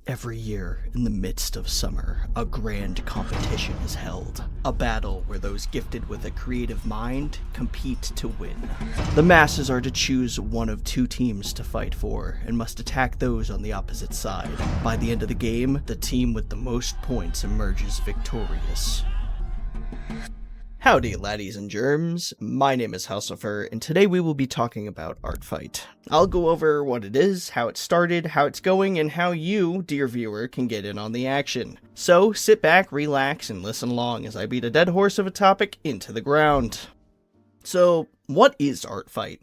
Every year, in the midst of summer, a grand competition is held. A battle where those gifted with a creative mind compete to win. The masses are to choose one of two teams to fight for, and must attack those on the opposite side. By the end of the game, the team with the most points emerges victorious. Howdy laddies and germs, my name is Hallcifer, and today we will be talking about Artfight. I'll go over what it is, how it started, how it's going, and how you, dear viewer, can get in on the action. So sit back, relax, and listen along as I beat a dead horse of a topic into the ground. So, what is Artfight?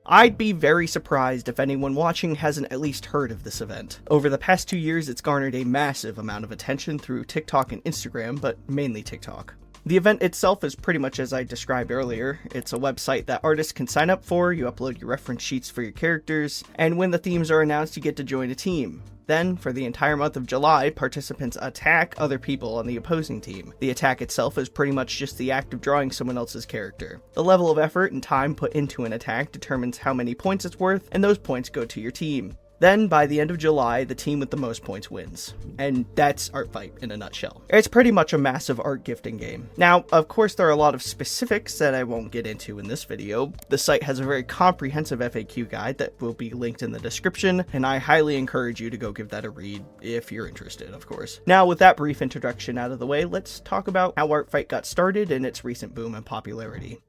I'd be very surprised if anyone watching hasn't at least heard of this event. Over the past 2 years, it's garnered a massive amount of attention through TikTok and Instagram, but mainly TikTok. The event itself is pretty much as I described earlier. It's a website that artists can sign up for, you upload your reference sheets for your characters, and when the themes are announced, you get to join a team. Then, for the entire month of July, participants attack other people on the opposing team. The attack itself is pretty much just the act of drawing someone else's character. The level of effort and time put into an attack determines how many points it's worth, and those points go to your team. Then, by the end of July, the team with the most points wins. And that's Artfight in a nutshell. It's pretty much a massive art gifting game. Now, of course, there are a lot of specifics that I won't get into in this video. The site has a very comprehensive FAQ guide that will be linked in the description, and I highly encourage you to go give that a read if you're interested, of course. Now, with that brief introduction out of the way, let's talk about how Artfight got started and its recent boom in popularity.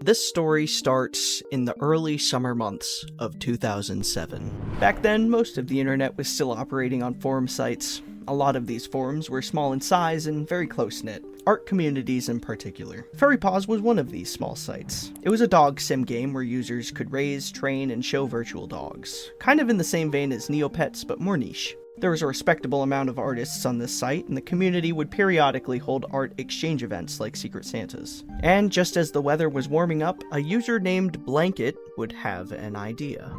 This story starts in the early summer months of 2007. Back then, most of the internet was still operating on forum sites. A lot of these forums were small in size and very close-knit, art communities in particular. FurryPaws was one of these small sites. It was a dog sim game where users could raise, train, and show virtual dogs. Kind of in the same vein as Neopets, but more niche. There was a respectable amount of artists on this site, and the community would periodically hold art exchange events like Secret Santas. And just as the weather was warming up, a user named Blanket would have an idea.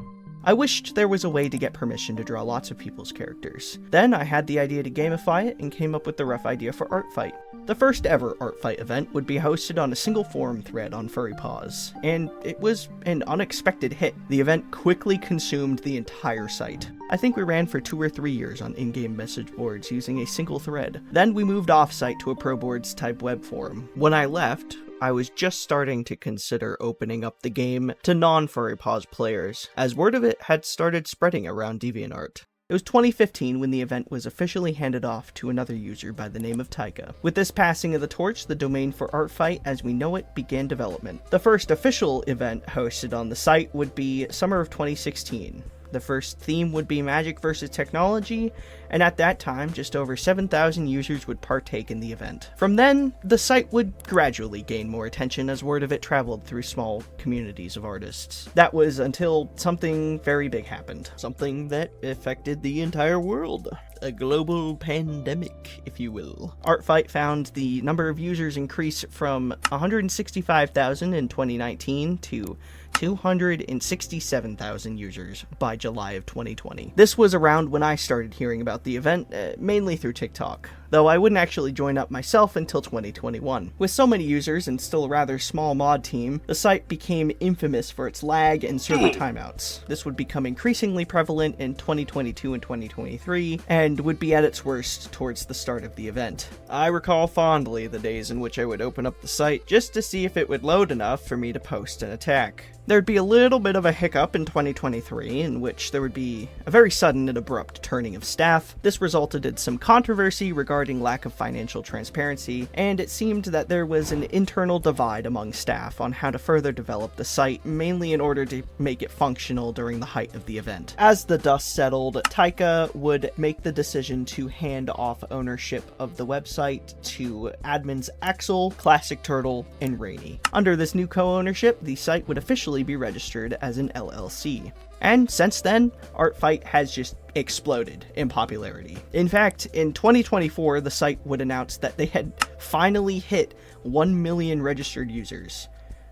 I wished there was a way to get permission to draw lots of people's characters. Then I had the idea to gamify it and came up with the rough idea for Artfight. The first ever Artfight event would be hosted on a single forum thread on FurryPaws, and it was an unexpected hit. The event quickly consumed the entire site. I think we ran for 2 or 3 years on in-game message boards using a single thread. Then we moved off-site to a ProBoards type web forum. When I left, I was just starting to consider opening up the game to non-FurryPaws players, as word of it had started spreading around DeviantArt. It was 2015 when the event was officially handed off to another user by the name of Taika. With this passing of the torch, the domain for Artfight as we know it began development. The first official event hosted on the site would be summer of 2016. The first theme would be Magic vs. Technology, and at that time, just over 7,000 users would partake in the event. From then, the site would gradually gain more attention as word of it traveled through small communities of artists. That was until something very big happened. Something that affected the entire world. A global pandemic, if you will. Artfight found the number of users increase from 165,000 in 2019 to 267,000 users by July of 2020. This was around when I started hearing about the event, mainly through TikTok, though I wouldn't actually join up myself until 2021. With so many users and still a rather small mod team, the site became infamous for its lag and server timeouts. This would become increasingly prevalent in 2022 and 2023, and would be at its worst towards the start of the event. I recall fondly the days in which I would open up the site just to see if it would load enough for me to post an attack. There'd be a little bit of a hiccup in 2023, in which there would be a very sudden and abrupt turning of staff. This resulted in some controversy regarding lack of financial transparency, and it seemed that there was an internal divide among staff on how to further develop the site, mainly in order to make it functional during the height of the event. As the dust settled, Taika would make the decision to hand off ownership of the website to admins Axel, Classic Turtle, and Rainy. Under this new co-ownership, the site would officially be registered as an LLC. And since then, Artfight has just exploded in popularity. In fact, in 2024, the site would announce that they had finally hit 1 million registered users.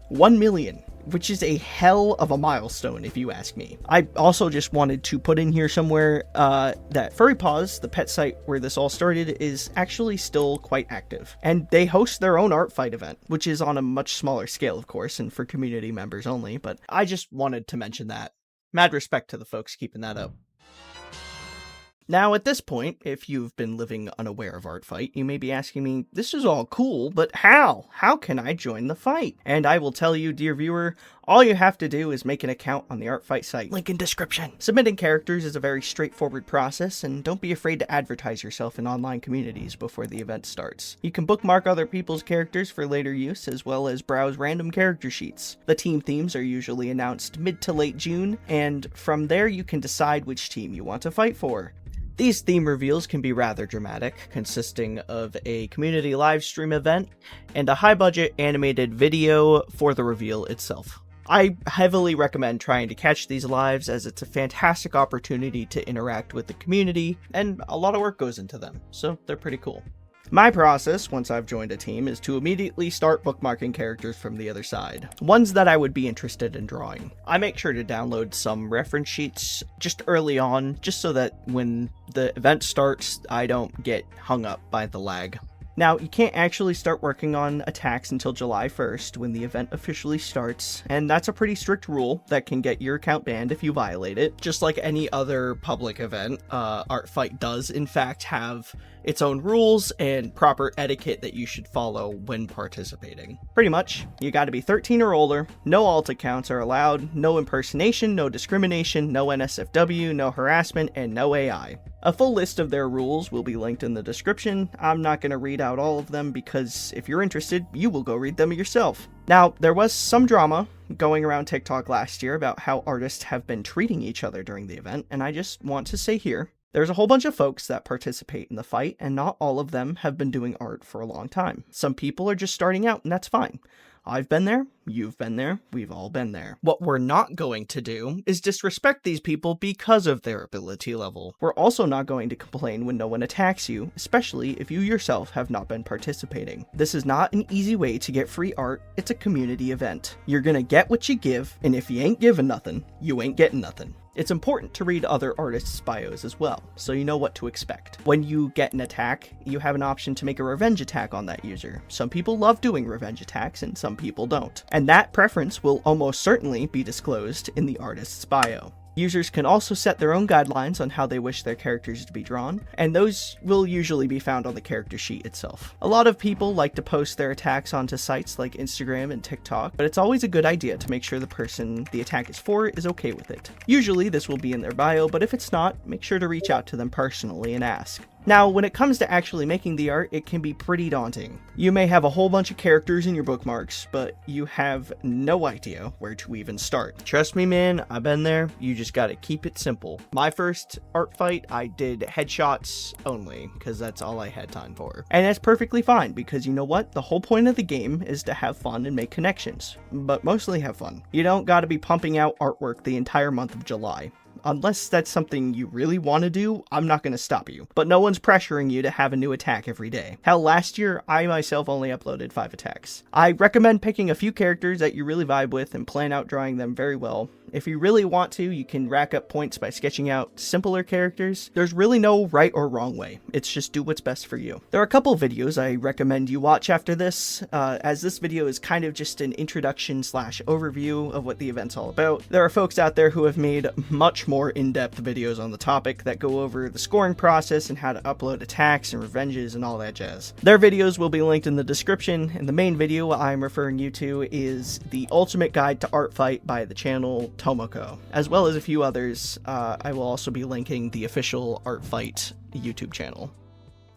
1 million, which is a hell of a milestone if you ask me. I also just wanted to put in here somewhere that FurryPaws, the pet site where this all started, is actually still quite active. And they host their own Artfight event, which is on a much smaller scale, of course, and for community members only, but I just wanted to mention that. Mad respect to the folks keeping that up. Now, at this point, if you've been living unaware of Artfight, you may be asking me, this is all cool, but how? How can I join the fight? And I will tell you, dear viewer, all you have to do is make an account on the Artfight site. Link in description. Submitting characters is a very straightforward process, and don't be afraid to advertise yourself in online communities before the event starts. You can bookmark other people's characters for later use, as well as browse random character sheets. The team themes are usually announced mid to late June, and from there you can decide which team you want to fight for. These theme reveals can be rather dramatic, consisting of a community livestream event and a high-budget animated video for the reveal itself. I heavily recommend trying to catch these lives, as it's a fantastic opportunity to interact with the community, and a lot of work goes into them, so they're pretty cool. My process, once I've joined a team, is to immediately start bookmarking characters from the other side, ones that I would be interested in drawing. I make sure to download some reference sheets just early on, just so that when the event starts, I don't get hung up by the lag. Now, you can't actually start working on attacks until July 1st, when the event officially starts, and that's a pretty strict rule that can get your account banned if you violate it. Just like any other public event, Artfight does in fact have its own rules and proper etiquette that you should follow when participating. Pretty much, you gotta be 13 or older, no alt accounts are allowed, no impersonation, no discrimination, no NSFW, no harassment, and no AI. A full list of their rules will be linked in the description. I'm not going to read out all of them because if you're interested, you will go read them yourself. Now, there was some drama going around TikTok last year about how artists have been treating each other during the event, and I just want to say here, there's a whole bunch of folks that participate in the fight, and not all of them have been doing art for a long time. Some people are just starting out, and that's fine. I've been there, you've been there, we've all been there. What we're not going to do is disrespect these people because of their ability level. We're also not going to complain when no one attacks you, especially if you yourself have not been participating. This is not an easy way to get free art, it's a community event. You're gonna get what you give, and if you ain't giving nothing, you ain't getting nothing. It's important to read other artists' bios as well, so you know what to expect. When you get an attack, you have an option to make a revenge attack on that user. Some people love doing revenge attacks, and some people don't. And that preference will almost certainly be disclosed in the artist's bio. Users can also set their own guidelines on how they wish their characters to be drawn, and those will usually be found on the character sheet itself. A lot of people like to post their attacks onto sites like Instagram and TikTok, but it's always a good idea to make sure the person the attack is for is okay with it. Usually this will be in their bio, but if it's not, make sure to reach out to them personally and ask. Now, when it comes to actually making the art, it can be pretty daunting. You may have a whole bunch of characters in your bookmarks, but you have no idea where to even start. Trust me, man, I've been there. You just gotta keep it simple. My first art fight, I did headshots only, because that's all I had time for. And that's perfectly fine, because you know what? The whole point of the game is to have fun and make connections, but mostly have fun. You don't gotta be pumping out artwork the entire month of July. Unless that's something you really want to do, I'm not going to stop you. But no one's pressuring you to have a new attack every day. Hell, last year, I myself only uploaded 5 attacks. I recommend picking a few characters that you really vibe with and plan out drawing them very well. If you really want to, you can rack up points by sketching out simpler characters. There's really no right or wrong way. It's just do what's best for you. There are a couple videos I recommend you watch after this, as this video is kind of just an introduction / overview of what the event's all about. There are folks out there who have made much more in-depth videos on the topic that go over the scoring process and how to upload attacks and revenges and all that jazz. Their videos will be linked in the description, and the main video I'm referring you to is the Ultimate Guide to Artfight by the channel Tomoko, as well as a few others. I will also be linking the official Artfight YouTube channel.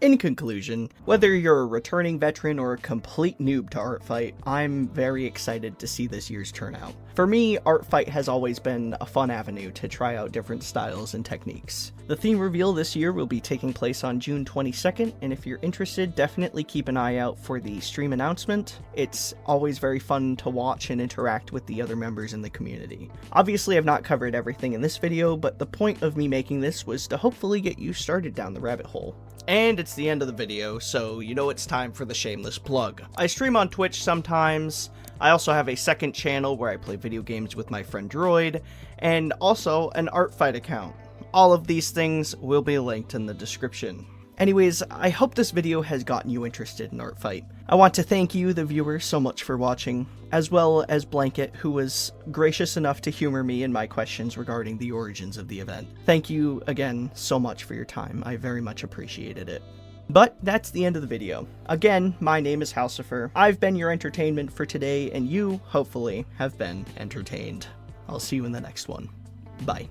In conclusion, whether you're a returning veteran or a complete noob to Artfight, I'm very excited to see this year's turnout. For me, Artfight has always been a fun avenue to try out different styles and techniques. The theme reveal this year will be taking place on June 22nd, and if you're interested, definitely keep an eye out for the stream announcement. It's always very fun to watch and interact with the other members in the community. Obviously, I've not covered everything in this video, but the point of me making this was to hopefully get you started down the rabbit hole. And it's the end of the video, so you know it's time for the shameless plug. I stream on Twitch sometimes. I also have a second channel where I play video games with my friend Droid, and also an Artfight account. All of these things will be linked in the description. Anyways, I hope this video has gotten you interested in Artfight. I want to thank you, the viewer, so much for watching, as well as Blanket, who was gracious enough to humor me in my questions regarding the origins of the event. Thank you again so much for your time. I very much appreciated it. But that's the end of the video. Again, my name is Hallcifer. I've been your entertainment for today, and you, hopefully, have been entertained. I'll see you in the next one. Bye.